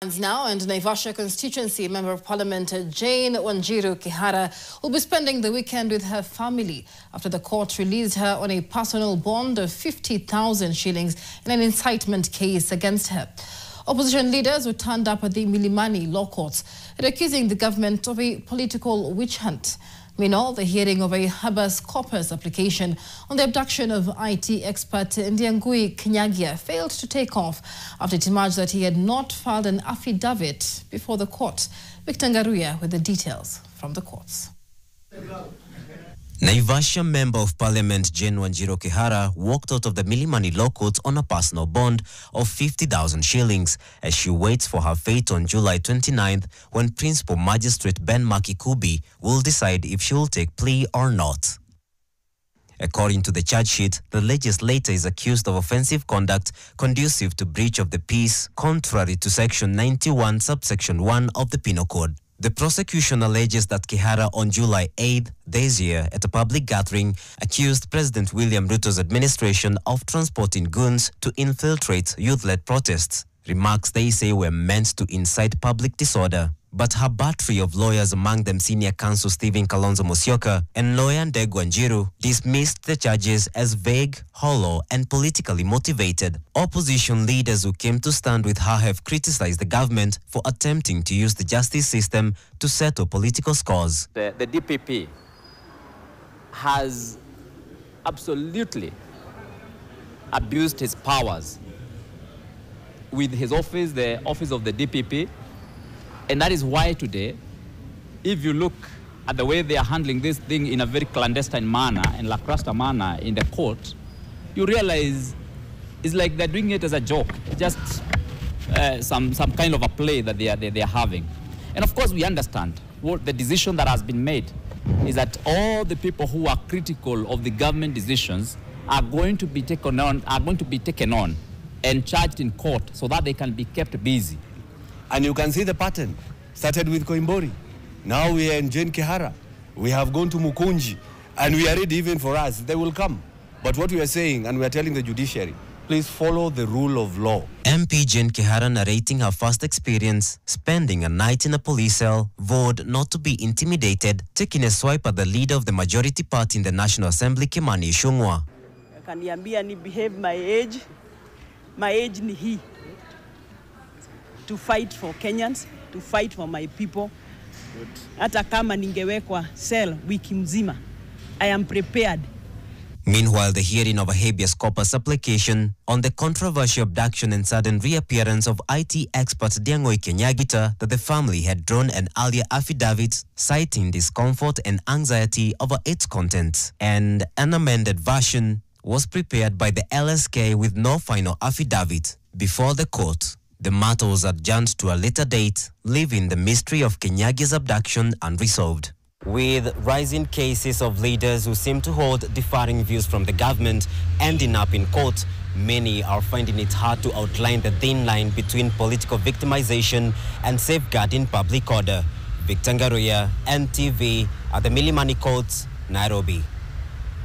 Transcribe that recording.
Now, and Naivasha constituency Member of Parliament Jayne Kihara will be spending the weekend with her family after the court released her on a personal bond of 50,000 shillings in an incitement case against her. Opposition leaders who turned up at the Milimani law courts are accusing the government of a political witch hunt. Meanwhile, the hearing of a habeas corpus application on the abduction of IT expert Ndiangui Kinyagia failed to take off after it emerged that he had not filed an affidavit before the court. Victor Ngaruya with the details from the courts. Naivasha Member of Parliament Jayne Kihara walked out of the Milimani law court on a personal bond of 50,000 shillings as she waits for her fate on July 29th when Principal Magistrate Ben Makikubi will decide if she will take plea or not. According to the charge sheet, the legislator is accused of offensive conduct conducive to breach of the peace, contrary to Section 91, subsection 1 of the Penal Code. The prosecution alleges that Kihara on July 8th this year at a public gathering accused President William Ruto's administration of transporting goons to infiltrate youth-led protests, remarks they say were meant to incite public disorder. But her battery of lawyers, among them Senior Counsel Stephen Kalonzo Musyoka and lawyer Ndegwa Njiru, dismissed the charges as vague, hollow and politically motivated. Opposition leaders who came to stand with her have criticized the government for attempting to use the justice system to settle political scores. The DPP has absolutely abused his powers with his office, the office of the DPP. And that is why today, if you look at the way they are handling this thing in a very clandestine manner and lackluster manner in the court, you realize it's like they're doing it as a joke, just some kind of a play that they are having. And of course, we understand what the decision that has been made is that all the people who are critical of the government decisions are going to be taken on and charged in court so that they can be kept busy. And you can see the pattern. Started with Koimbori. Now we are in Jayne Kihara. We have gone to Mukunji. And we are ready even for us. They will come. But what we are saying, and we are telling the judiciary, please follow the rule of law. MP Jayne Kihara narrating her first experience, spending a night in a police cell, vowed not to be intimidated, taking a swipe at the leader of the majority party in the National Assembly, Kimani Ichung'wah. Kaniambia ni behave my age. My age ni hii. To fight for Kenyans, to fight for my people. Hata kama ningewekwa cell wiki mzima, I am prepared. Meanwhile, the hearing of a habeas corpus application on the controversial abduction and sudden reappearance of IT expert Ndiangui Kinyagia that the family had drawn an earlier affidavit citing discomfort and anxiety over its contents, and an amended version was prepared by the LSK with no final affidavit before the court. The matter was adjourned to a later date, leaving the mystery of Kinyagia's abduction unresolved. With rising cases of leaders who seem to hold differing views from the government ending up in court, many are finding it hard to outline the thin line between political victimization and safeguarding public order. Victor Ngaruya, NTV, at the Milimani Courts, Nairobi.